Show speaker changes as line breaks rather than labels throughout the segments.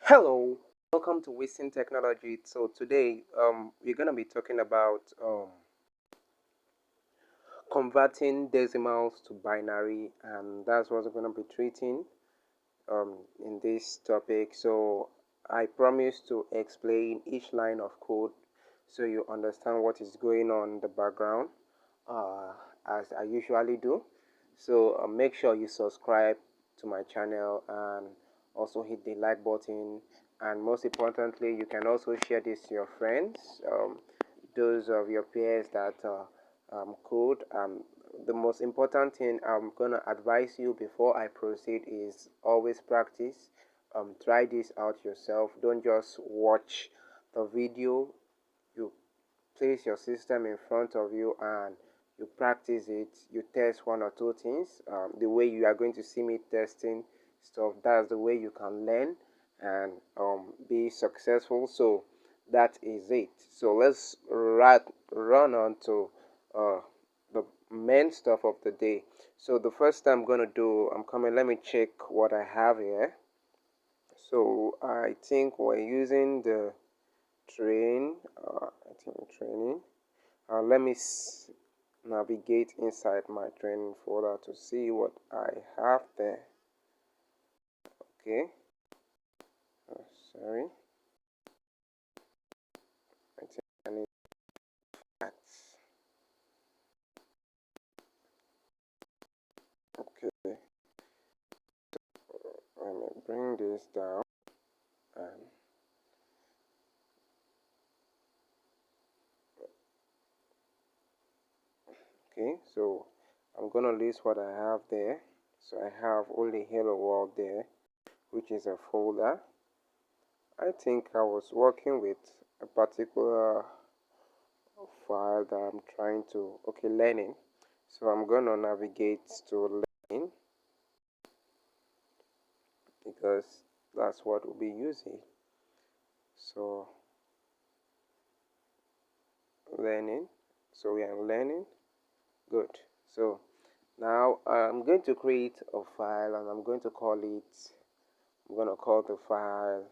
Hello, welcome to Wasting Technology. So today, we're gonna be talking about converting decimals to binary, and that's what we're gonna be treating in this topic. So I promise to explain each line of code so you understand what is going on in the background, uh, as I usually do. So make sure you subscribe to my channel and also hit the like button. And most importantly, you can also share this to your friends, those of your peers that code. The most important thing I'm gonna advise you before I proceed is always practice. Try this out yourself. Don't just watch the video. You place your system in front of you and you practice it. You test one or two things. The way you are going to see me testing stuff, that's the way you can learn and be successful. So that is it. So let's run on to the main stuff of the day. So the first thing I'm going to do, I'm coming, let me check what I have here. So I think we're using the I think training. Let me navigate inside my training folder to see what I have there. Okay. Sorry. I think I need that. Okay. Let me bring this down and okay. So I'm gonna list what I have there. So I have only Hello World there, which is a folder. I think I was working with a particular file that I'm trying to, okay, learning. So I'm gonna navigate to learning because that's what we'll be using. So learning, so we are learning. Good. So now I'm going to create a file and I'm going to call it, I'm going to call the file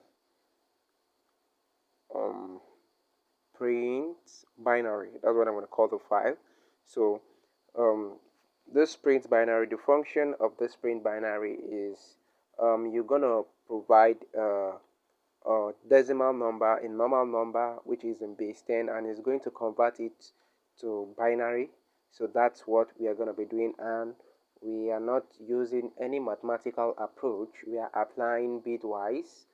print binary. That's what I'm going to call the file. So um, this print binary, the function of this print binary is you're going to provide a decimal number, a normal number, which is in base 10, and is going to convert it to binary. So that's what we are going to be doing, and we are not using any mathematical approach. We are applying bitwise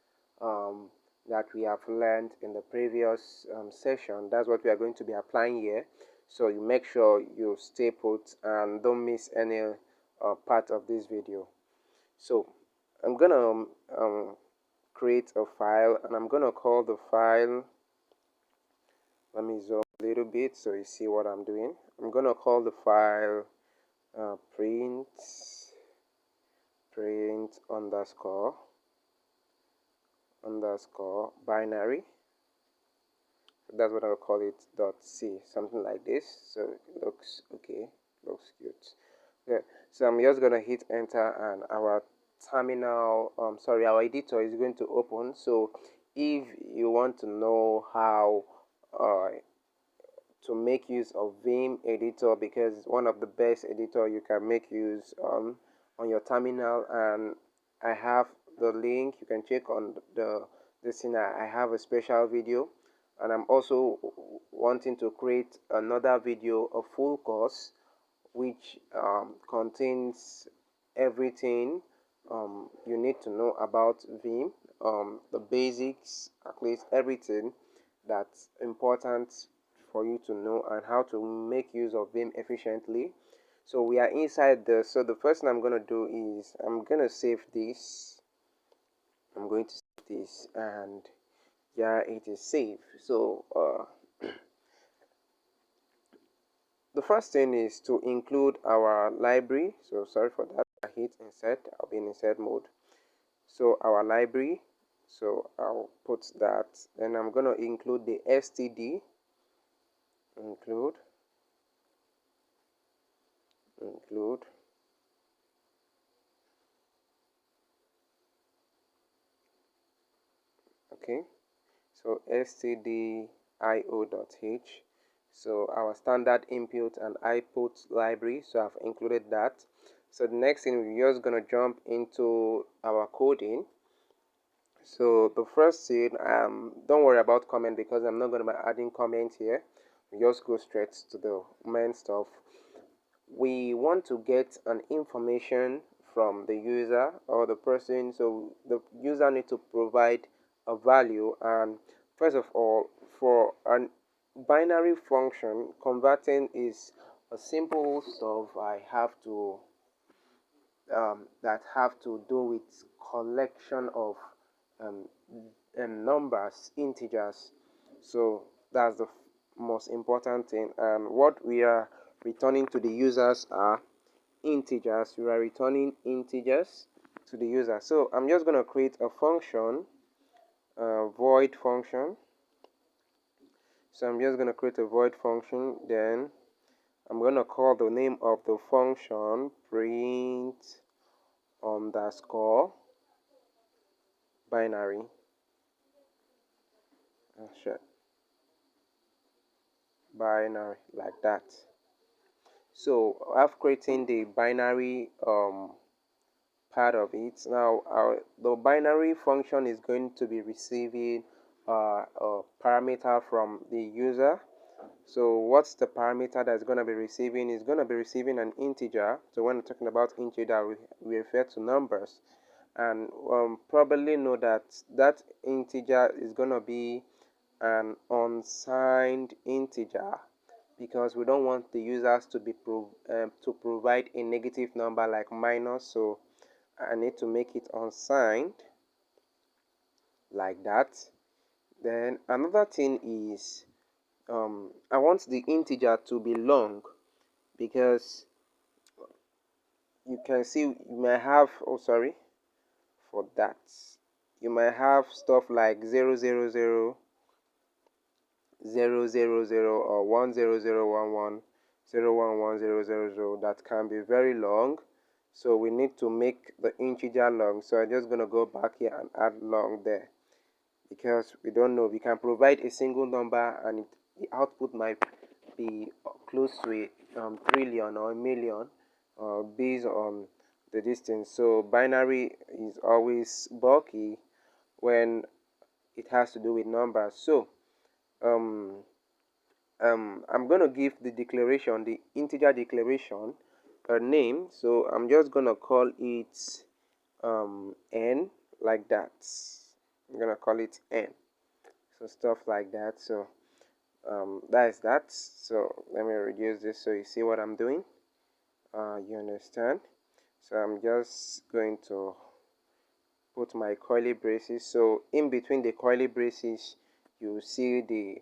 that we have learned in the previous session. That's what we are going to be applying here. So you make sure you stay put and don't miss any part of this video. So I'm gonna create a file and I'm gonna call the file, let me zoom a little bit so you see what I'm doing. I'm gonna call the file print underscore binary. That's what I'll call it, .c, something like this. So it looks okay, looks good. Yeah, so I'm just gonna hit enter and our terminal, sorry, our editor is going to open. So if you want to know how to make use of Vim editor, because it's one of the best editor you can make use on your terminal, and I have the link, you can check on the this thing. I have a special video, and I'm also wanting to create another video, a full course which contains everything you need to know about Vim, the basics, at least everything that's important for you to know and how to make use of Vim efficiently. So we are inside the, so the first thing I'm going to do is I'm going to save this. I'm going to save this and yeah, it is saved. So the first thing is to include our library. So sorry for that. I hit insert. I'll be in insert mode. So our library. So I'll put that. Then I'm gonna include the std. Include. Okay, so stdio.h, so our standard input and output library, so I've included that. So the next thing, we're just going to jump into our coding. So the first thing, don't worry about comment because I'm not going to be adding comment here. We just go straight to the main stuff. We want to get an information from the user or the person, so the user need to provide a value. And first of all, for an binary function, converting is a simple stuff I have to that have to do with collection of um, numbers, integers. So that's the most important thing. And what we are returning to the users are integers. We are returning integers to the user. So I'm just going to create a function, void function. So I'm just going to create a void function. Then I'm going to call the name of the function print underscore binary. Sure. Binary, like that. So I've created the binary part of it. Now the binary function is going to be receiving a parameter from the user. So what's the parameter that's going to be receiving? Is going to be receiving an integer. So when we're talking about integer, we refer to numbers. And probably know that that integer is going to be an unsigned integer, because we don't want the users to be to provide a negative number like minus. So I need to make it unsigned, like that. Then another thing is I want the integer to be long, because you can see you may have, oh sorry for that, you might have stuff like 000 000 or 10011 011000 that can be very long. So we need to make the integer long. So I'm just going to go back here and add long there, because we don't know, we can provide a single number and the output might be close to a trillion or a million based on the distance. So binary is always bulky when it has to do with numbers. So um, I'm going to give the declaration, the integer declaration, a name. So I'm just going to call it n, like that. I'm going to call it n. So stuff like that. So that is that. So let me reduce this so you see what I'm doing. You understand? So I'm just going to put my curly braces. So in between the curly braces, you see the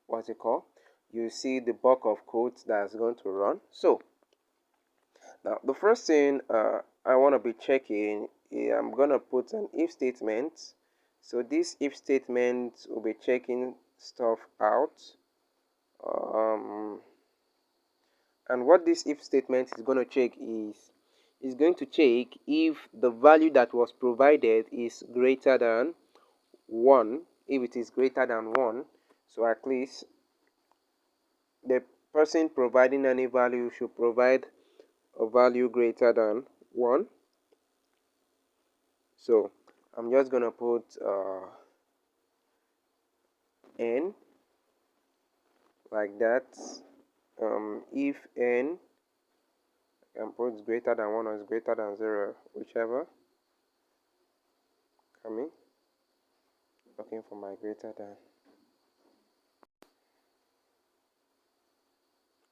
what's it called? You see the block of code that's going to run. So now the first thing I want to be checking, I'm going to put an if statement. So this if statement will be checking stuff out. And what this if statement is going to check is going to check if the value that was provided is greater than 1. If it is greater than 1, so at least the person providing any value should provide a value greater than 1. So I'm just going to put n, like that. If n, I can put greater than 1 or is greater than 0, whichever. Coming, looking for my greater than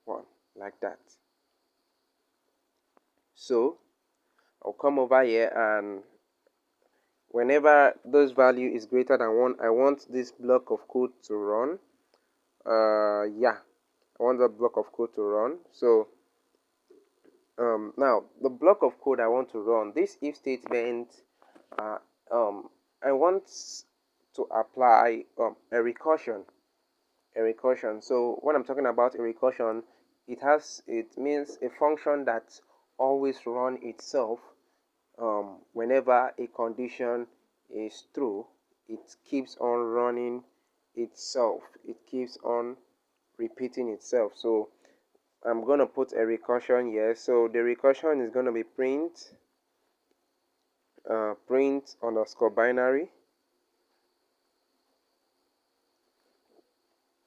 1, like that. So I'll come over here, and whenever this value is greater than 1, I want this block of code to run. Yeah, I want that block of code to run. So now the block of code I want to run, this if statement, I want to apply a recursion. So when I'm talking about a recursion, it means a function that always run itself whenever a condition is true, it keeps on running itself. It keeps on repeating itself. So I'm going to put a recursion here. So the recursion is going to be print underscore binary.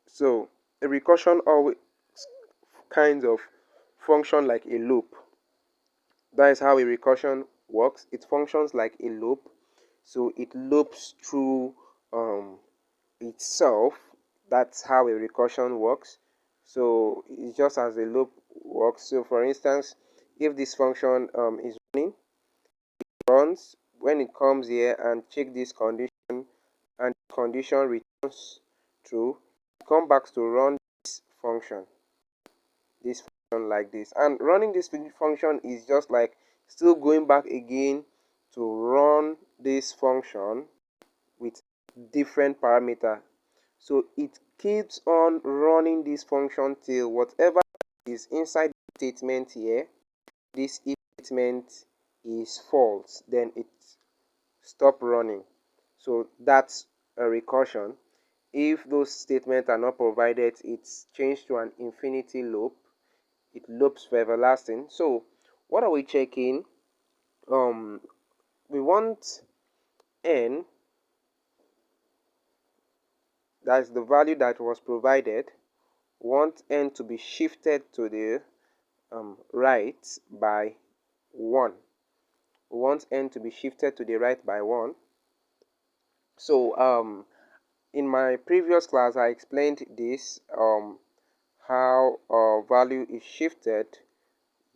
So a recursion always kind of function like a loop. That is how a recursion works. It functions like a loop. So it loops through itself. That's how a recursion works. So it's just as a loop works. So for instance, if this function is running, it runs. When it comes here and check this condition and condition returns true, come back to run this function like this. And running this function is just like still going back again to run this function with different parameter. So it keeps on running this function till whatever is inside the statement here, this if statement is false, then it stop running. So that's a recursion. If those statements are not provided, it's changed to an infinity loop. It loops for everlasting. So what are we checking? We want n, that's the value that was provided. We want n to be shifted to the right by 1. We want n to be shifted to the right by 1. So in my previous class I explained this, how value is shifted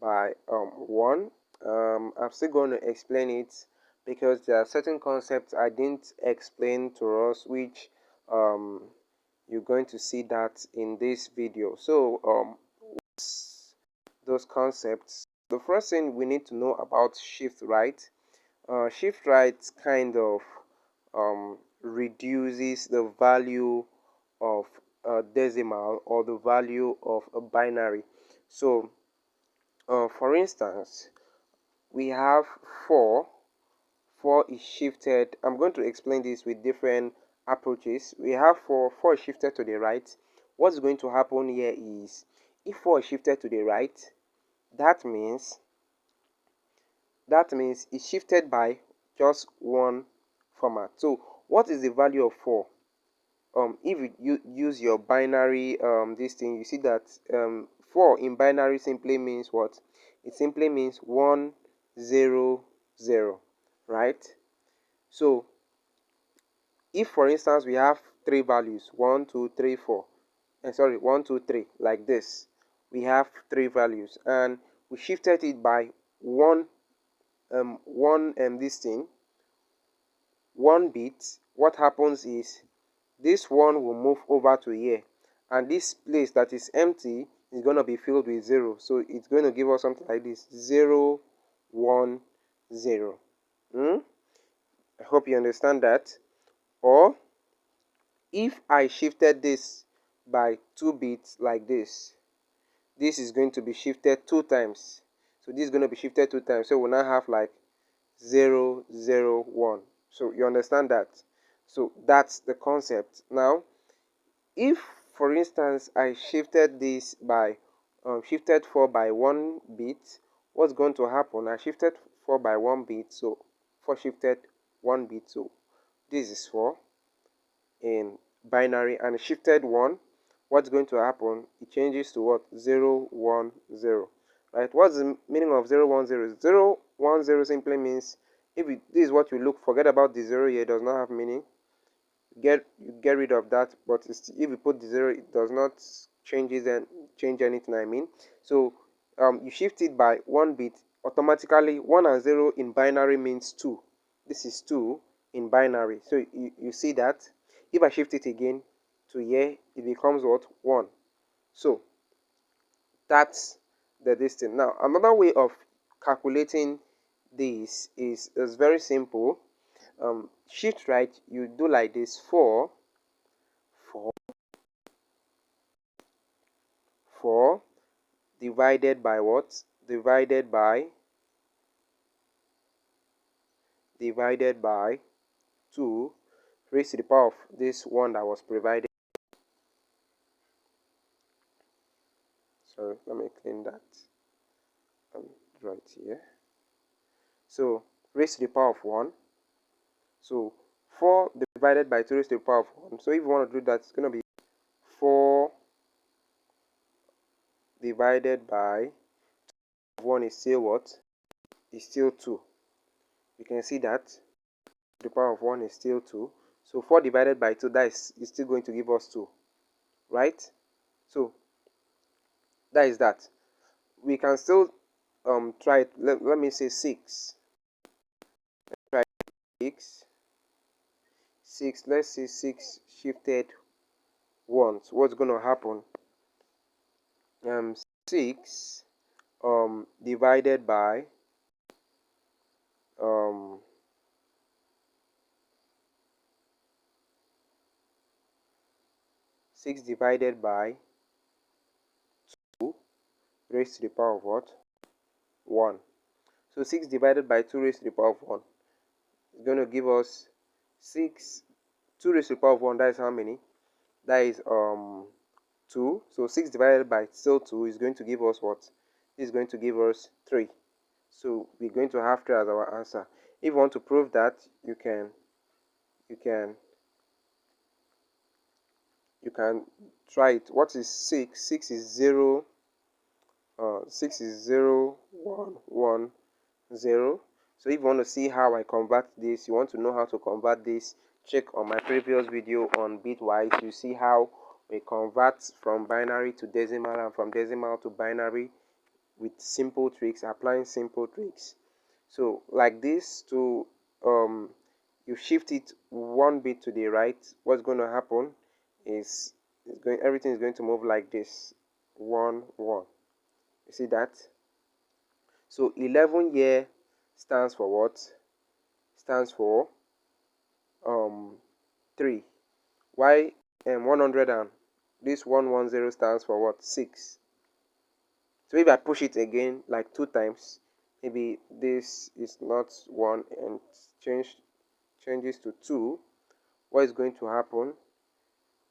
by 1. I'm still going to explain it because there are certain concepts I didn't explain to us, which you're going to see that in this video. So what's those concepts? The first thing we need to know about shift right. Shift right kind of reduces the value of a decimal or the value of a binary. So for instance, we have 4. 4 is shifted. I'm going to explain this with different approaches. We have 4. 4 is shifted to the right. What's going to happen here is, if 4 is shifted to the right, that means it's shifted by just one format. So what is the value of 4? If you use your binary this thing, you see that 4 in binary simply means what? It simply means 1 0 0, right? So if for instance we have 3 values, 1 2 3 4, and sorry, 1 2 3, like this, we have 3 values and we shifted it by one this thing, 1 bit. What happens is this one will move over to here, and this place that is empty is going to be filled with 0. So it's going to give us something like this: 0 1 0. I hope you understand that. Or if I shifted this by 2 bits like this is going to be shifted 2 times. So this is going to be shifted 2 times. So we'll now have like 0 0 1. So you understand that? So that's the concept. Now if for instance I shifted this by shifted 4 by 1 bit, what's going to happen? I shifted 4 by 1 bit, so 4 shifted 1 bit, so this is 4 in binary, and shifted 1, what's going to happen? It changes to what? 0 1 0, right? What's the meaning of 0 1 0? 0 1 0 simply means, if this is what you look, forget about the 0 here, it does not have meaning. You get rid of that, but if you put the 0, it does not change anything, I mean. So you shift it by 1 bit, automatically 1 and 0 in binary means 2. This is 2 in binary. So you see that if I shift it again to here, it becomes what? 1. So that's the distance. Now another way of calculating this is very simple. Shift right, you do like this: 4 divided by what? Divided by 2 raised to the power of this one that was provided. Sorry, let me clean that and draw it here. So raised to the power of 1. So 4 divided by 2 raised to the power of 1. So if you want to do that, it's going to be 4 divided by 1 is still what? Is still 2. You can see that the power of 1 is still 2. So 4 divided by 2, that is still going to give us 2. Right? So that is that. We can still try it. Let me say 6. Let's try 6. 6. Let's say 6 shifted once. What's going to happen? 6 divided by 6 divided by 2 raised to the power of what? 1. So 6 divided by 2 raised to the power of 1 is going to give us 6. 2 raised to the power of 1, that is how many? That is 2. So 6 divided by still 2 is going to give us what? This is going to give us 3. So we're going to have 3 as our answer. If you want to prove that, you can try it. What is 6? 6 is 0. 6 is 0, 1, 1, 0. So if you want to see how I convert this, you want to know how to convert this, check on my previous video on Bitwise. You see how we convert from binary to decimal and from decimal to binary with simple tricks, applying simple tricks. So like this, to you shift it one bit to the right, what's going to happen is everything is going to move like this. 1, 1. You see that? So 11 here stands for what? Stands for 3. Why 100 and this 110 stands for what? 6. So if I push it again like 2 times, maybe this is not 1 and changes to 2, what is going to happen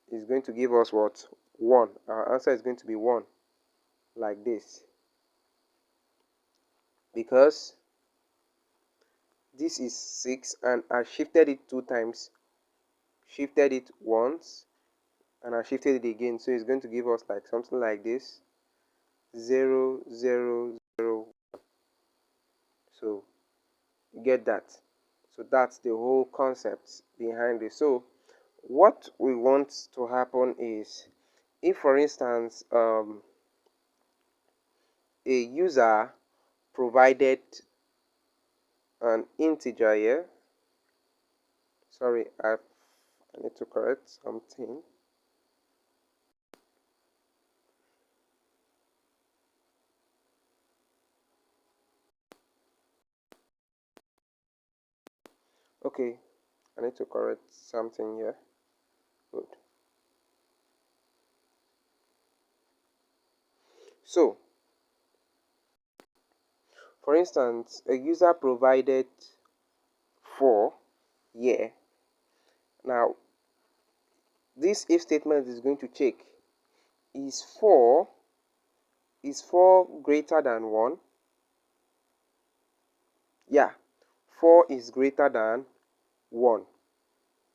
is going to give us what? 1. Our answer is going to be 1, like this, because this is 6 and I shifted it 2 times, shifted it once, and I shifted it again, so it's going to give us like something like this, 0, 0, 0. So you get that. So that's the whole concept behind it. So what we want to happen is, if for instance a user provided an integer here, sorry, I need to correct something. Okay, I need to correct something here. Good. So for instance, a user provided 4 here. Now this if statement is going to check, is 4 greater than 1? Yeah, 4 is greater than 1.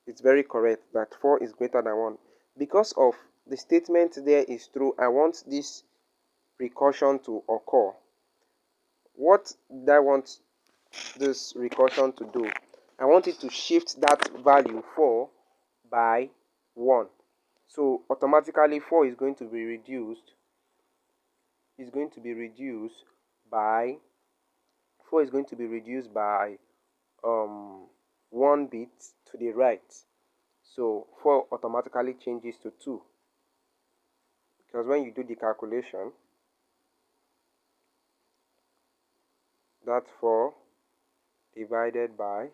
It's very correct that 4 is greater than 1. Because of the statement there is true, I want this recursion to occur. What do I want this recursion to do? I want it to shift that value 4 by 1. So automatically 4 is going to be reduced. Is going to be reduced by 4 is going to be reduced by 1 bit to the right. So 4 automatically changes to 2, because when you do the calculation, that 4 divided by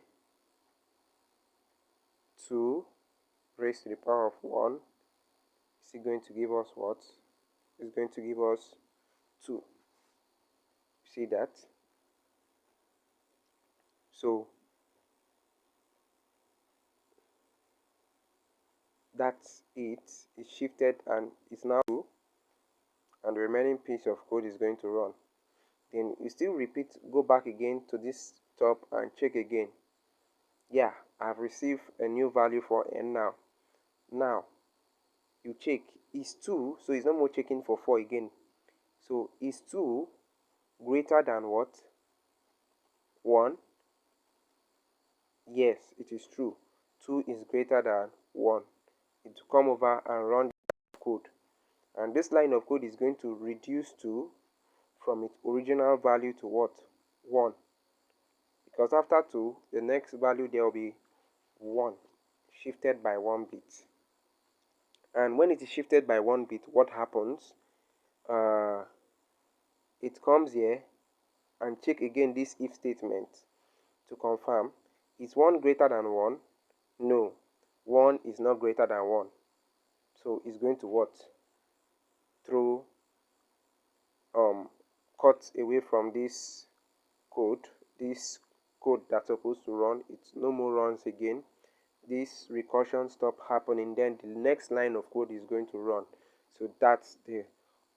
2 raised to the power of 1 is going to give us what? It's going to give us 2. See that? So That's it. It's shifted and it's now true, and the remaining piece of code is going to run. Then you still repeat, go back again to this top and check again. Yeah, I've received a new value for n now. Now you check, is 2, so it's no more checking for 4 again. So is 2 greater than what? 1? Yes, it is true. 2 is greater than 1. It will come over and run the code. And this line of code is going to reduce 2 from its original value to what? 1. Because after 2, the next value there will be 1, shifted by 1 bit. And when it is shifted by 1 bit, what happens? It comes here and check again this if statement to confirm. Is 1 greater than 1? No, 1 is not greater than 1. So it's going to what? Throw cut away from this code. This code that's supposed to run, it's no more runs again. This recursion stop happening, then the next line of code is going to run. So that's the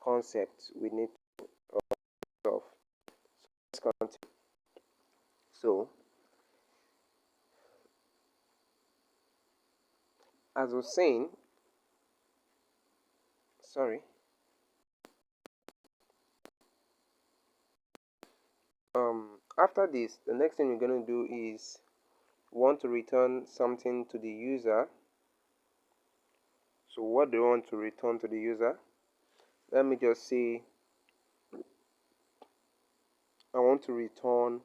concept we need to solve. So let's continue. So as I was saying, sorry, after this, the next thing we're going to do is want to return something to the user. So what do you want to return to the user? Let me just say I want to return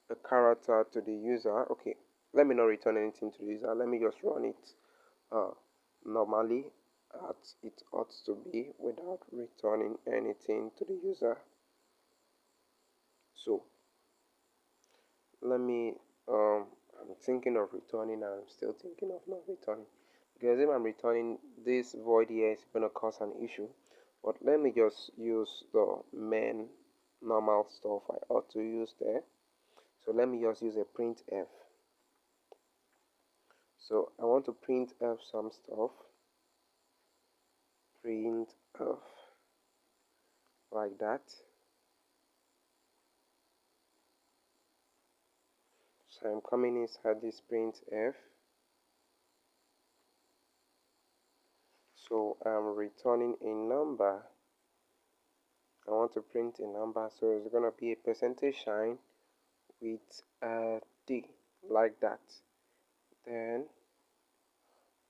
a character to the user. Okay, let me not return anything to the user. Let me just run it normally as it ought to be without returning anything to the user. So let me I'm thinking of returning and I'm still thinking of not returning, because if I'm returning, this void here is going to cause an issue. But let me just use the main normal stuff I ought to use there. So let me just use a printf. So I want to printf some stuff. Printf like that. So I'm coming inside this printf. So I'm returning a number. I want to print a number, so it's gonna be a percentage sign with a D like that. Then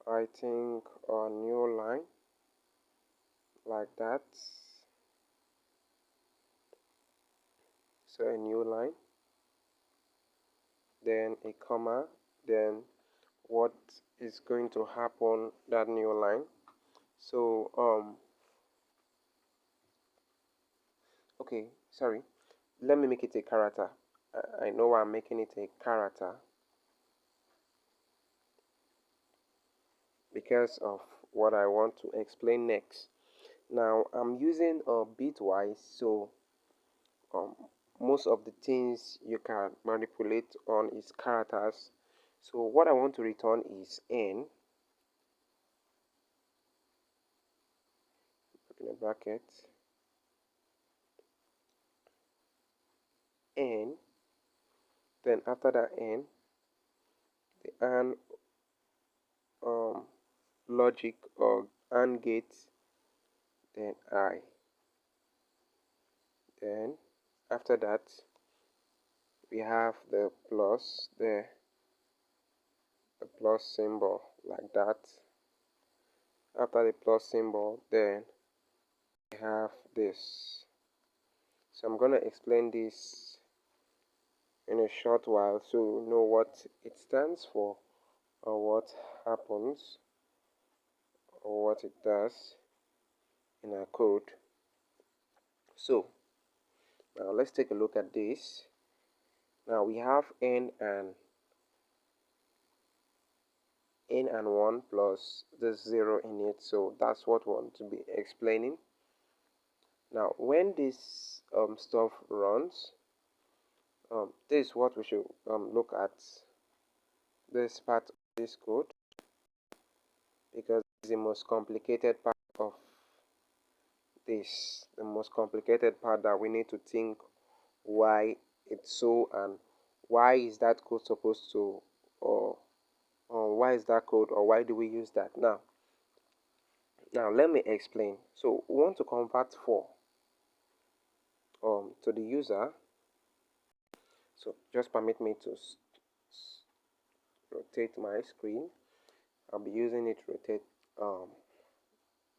I think a new line like that. So a new line, then a comma, then what is going to happen that new line. So okay, sorry, let me make it a character. I know why I'm making it a character, because of what I want to explain next. Now I'm using Bitwise, so um, most of the things you can manipulate on is characters. So what I want to return is n, put in a bracket, n, then after that n, the AND logic or AND gate, then I, then after that we have the plus there, the plus symbol like that. After the plus symbol, then we have this. So I'm going to explain this in a short while so you know what it stands for or what happens or what it does in our code. So now let's take a look at this. Now we have n and 1 plus the 0 in it, so that's what we want to be explaining. Now when this stuff runs, this is what we should look at, this part of this code. because it's the most complicated part of this, the most complicated part that we need to think why it's so, and why is that code supposed to, or why is that code, or why do we use that. Now let me explain. So we want to convert 4 to the user. So just permit me to rotate my screen. I'll be using it to rotate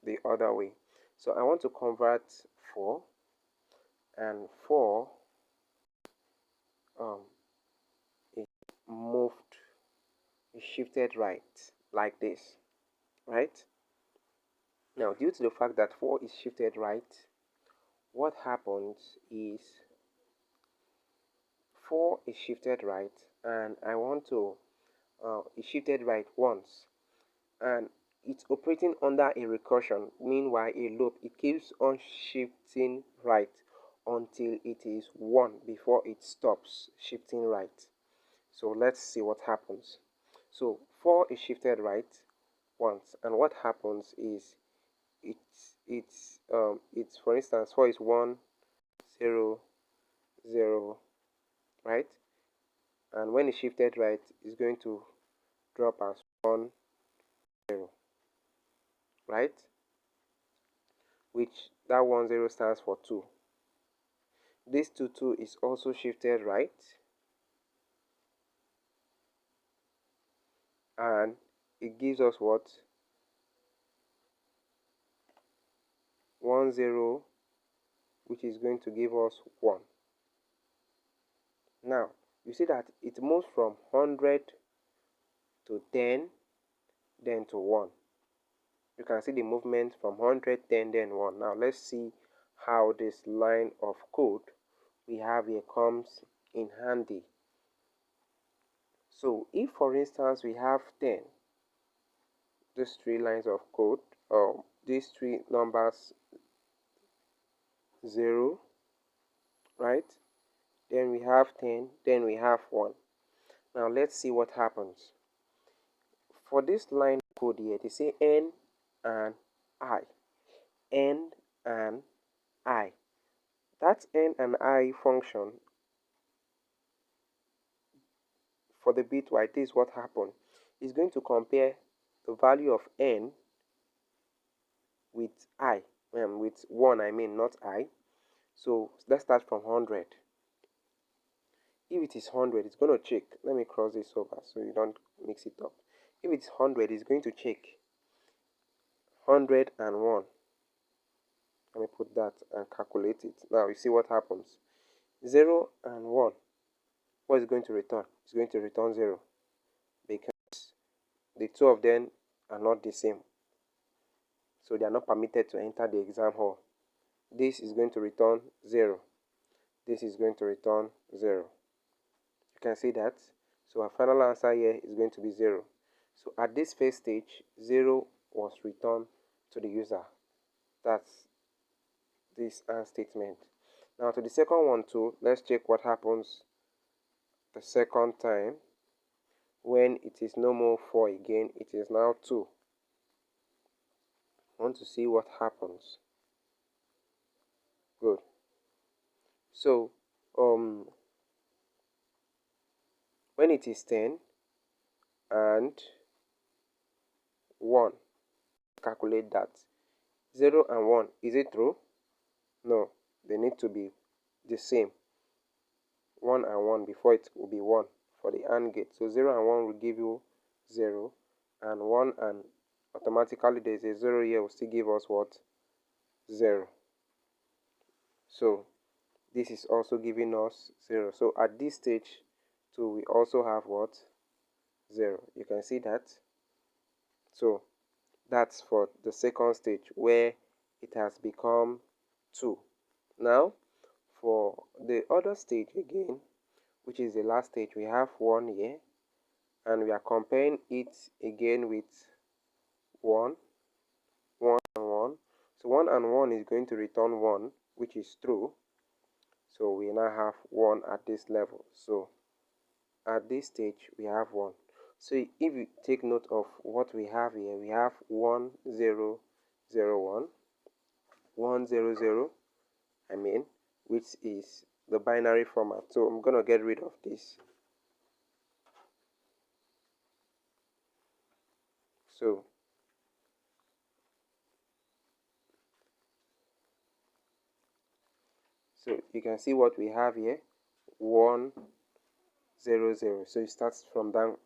the other way. So I want to convert 4, and 4 is moved, is shifted right, like this, right? Now, due to the fact that 4 is shifted right, what happens is 4 is shifted right, and I want to, it's shifted right once, and it's operating under a recursion, meanwhile a loop. It keeps on shifting right until it is 1 before it stops shifting right. So let's see what happens. So 4 is shifted right once, and what happens is it's for instance 4 is 1 0 0, right? And when it's shifted right, it's going to drop as 1 0, right? Which that 1 0 stands for 2. This 2 2 is also shifted right, and it gives us what? 1 0, which is going to give us 1. Now you see that it moves from 100 to 10, then to 1. You can see the movement from 100, 10, then 1. Now let's see how this line of code we have here comes in handy. So if for instance we have 10, these 3 lines of code, these 3 numbers 0, right? Then we have 10, then we have 1. Now let's see what happens. For this line of code here, they say n and I. N and I. That n and I function for the bitwise, this is what happened. It's going to compare the value of n with I, with 1, I mean, not I. So let's start from 100. If it is 100, it's going to check. Let me cross this over so you don't mix it up. If it's 100, it's going to check 101. Let me put that and calculate it. Now you see what happens. 0 and 1. What is it going to return? It's going to return 0, because the two of them are not the same. So they are not permitted to enter the exam hall. This is going to return 0. This is going to return 0. You can see that. So our final answer here is going to be 0. So at this first stage, 0 was returned to the user. That's this AND statement. Now to the second one too, let's check what happens the second time. When it is no more 4 again, it is now 2. I want to see what happens. Good. So when it is 10 and 1, calculate that. 0 and 1, is it true? No, they need to be the same. 1 and 1 before it will be 1 for the AND gate. So 0 and 1 will give you 0, and 1 and automatically there's a 0 here will still give us what? 0. So this is also giving us 0. So at this stage too, we also have what? 0. You can see that. So that's for the second stage where it has become 2. Now for the other stage again, which is the last stage, we have 1 here, and we are comparing it again with 1 and 1. So 1 and 1 is going to return 1, which is true. So we now have 1 at this level. So at this stage we have 1. So if you take note of what we have here, we have 1001, 100, which is the binary format. So I'm going to get rid of this. So you can see what we have here, 100. So it starts from down,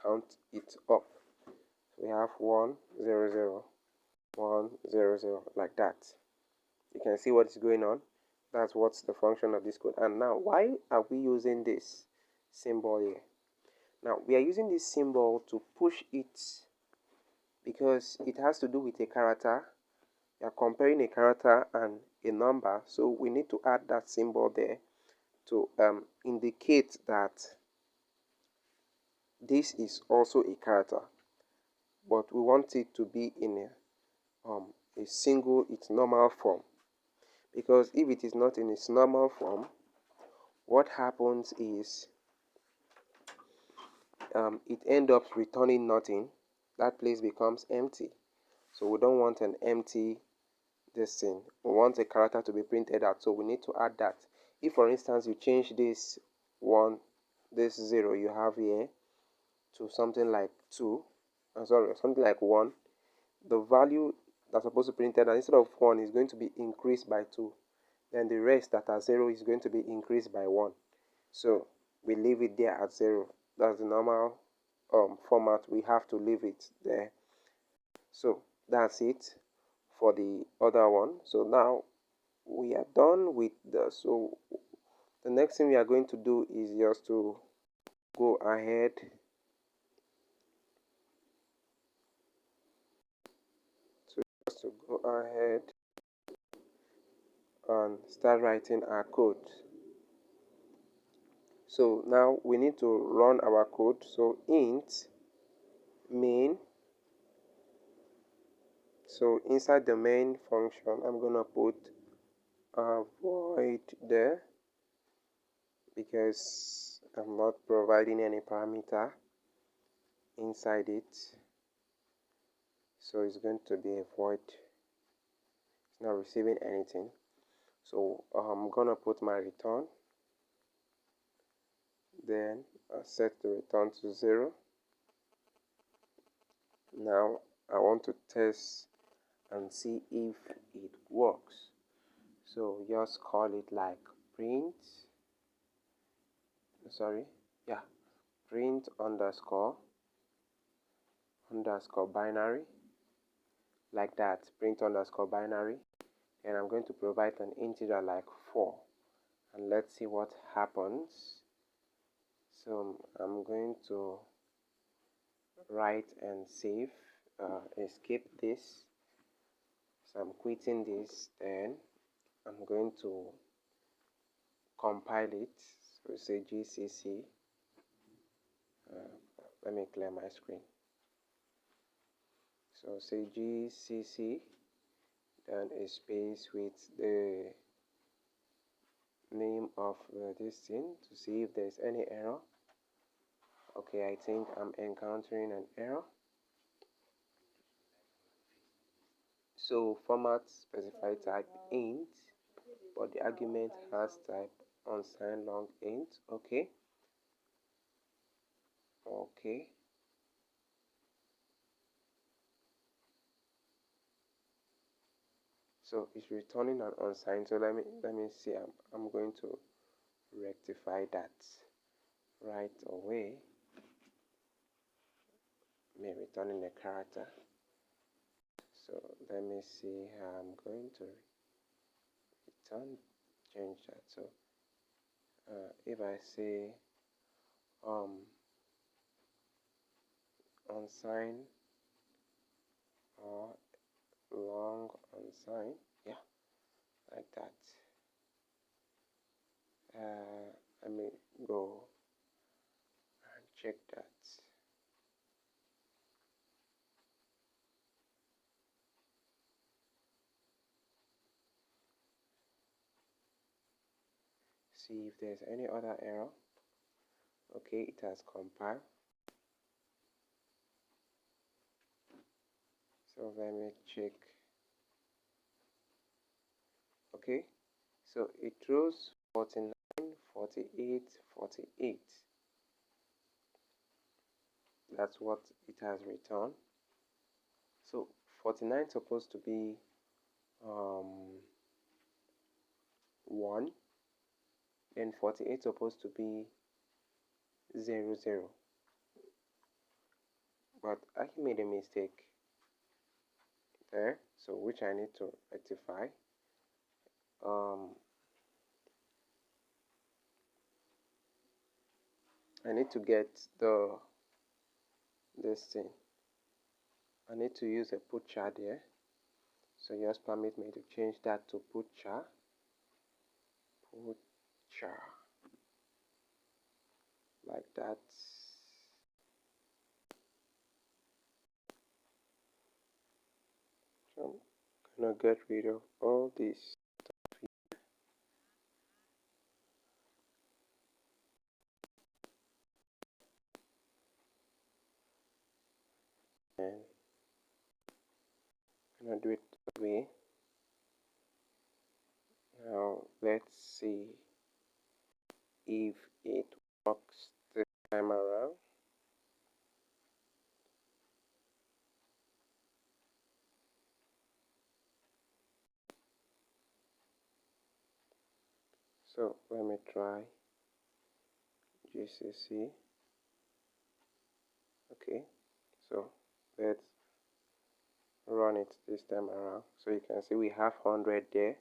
count it up. We have 100, 100, like that. You can see what is going on. That's what's the function of this code. And now, why are we using this symbol here? Now, we are using this symbol to push it because it has to do with a character. We are comparing a character and a number, so we need to add that symbol there to indicate that this is also a character, but we want it to be in a single, its normal form. Because if it is not in its normal form, what happens is it ends up returning nothing. That place becomes empty. So we don't want an empty this thing. We want a character to be printed out, so we need to add that. If for instance you change this 1, this 0 you have here to something like 2, something like 1, the value that's supposed to be printed out instead of 1 is going to be increased by 2. Then the rest that are 0 is going to be increased by 1. So we leave it there at 0. That's the normal format. We have to leave it there. So that's it for the other one. So now we are done with so the next thing we are going to do is just to go ahead and start writing our code. So now we need to run our code. So int main. So inside the main function, I'm gonna put a void there because I'm not providing any parameter inside it. So it's going to be a void. It's not receiving anything. So I'm gonna put my return. Then I set the return to 0. Now I want to test and see if it works. So just call it like print underscore binary, like that, print underscore binary, and I'm going to provide an integer like 4, and let's see what happens. So I'm going to write and save, escape this. So I'm quitting this, then I'm going to compile it. So say gcc, let me clear my screen. So say gcc, then a space with the name of this thing to see if there's any error. Okay, I think I'm encountering an error. So format specify type int, but the argument has type unsigned long int. Okay. So it's returning an unsigned. So let me see. I'm going to rectify that right away. Me returning a character. So let me see how I'm going to change that. So if I say unsigned or long unsigned, yeah, like that. Let me go and check that. See if there's any other error. Okay, it has compiled. So let me check. Okay, so it throws 49, 48, 48. That's what it has returned. So 49 is supposed to be 1, then 48 is supposed to be 0, 0. But I made a mistake there, so which I need to rectify. I need to get this thing. I need to use a put char there. So just permit me to change that to put char. Put char. Like that. So I'm gonna get rid of all this. And I'm gonna do it that way. Now let's see if it works this time around. So let me try GCC. Okay, so let's run it this time around. So you can see we have 100 there.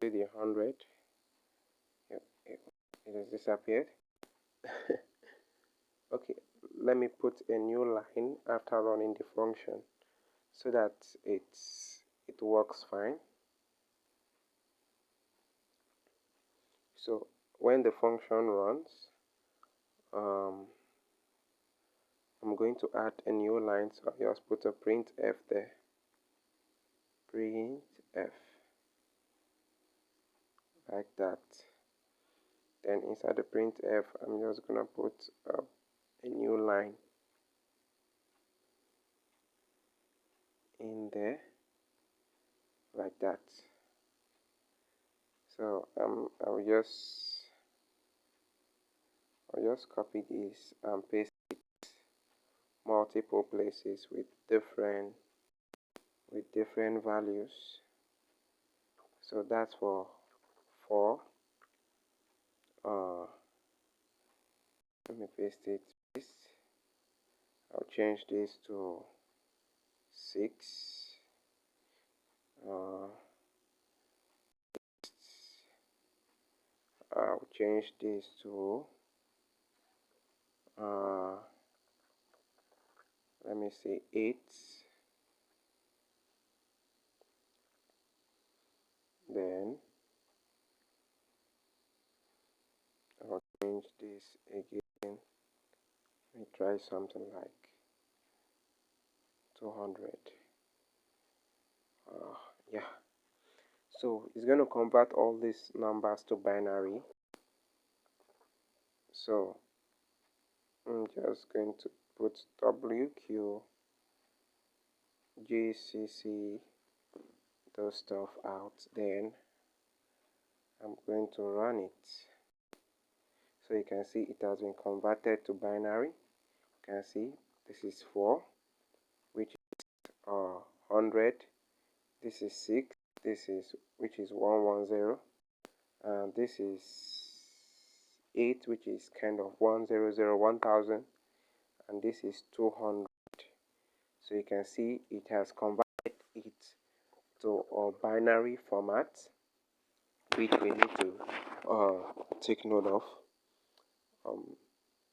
See the 100. Yep, it has disappeared. Okay, let me put a new line after running the function so that it works fine. So when the function runs, I'm going to add a new line, so I'll just put a printf there. Printf, like that. Then inside the printf, I'm just gonna put a new line in there, like that. So I'll just copy this and paste it multiple places with different values. So that's for 4. Let me paste it. I'll change this to 6. I'll change this to let me see, 8. Then I'll change this again. Let me try something like 200. Yeah. So it's going to convert all these numbers to binary. So I'm just going to put WQ GCC those stuff out. Then I'm going to run it. So you can see it has been converted to binary. You can see this is 4, which is 100. This is 6. This is which is 110. And this is 8, which is kind of 100, 1000. And this is 200. So you can see it has converted it to a binary format, which we need to take note of.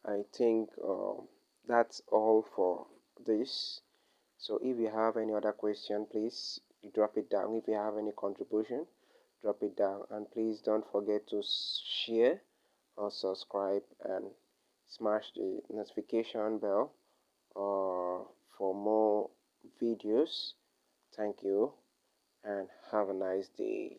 I think that's all for this. So if you have any other question, please drop it down. If you have any contribution, drop it down. And please don't forget to share or subscribe and smash the notification bell for more videos. Thank you and have a nice day.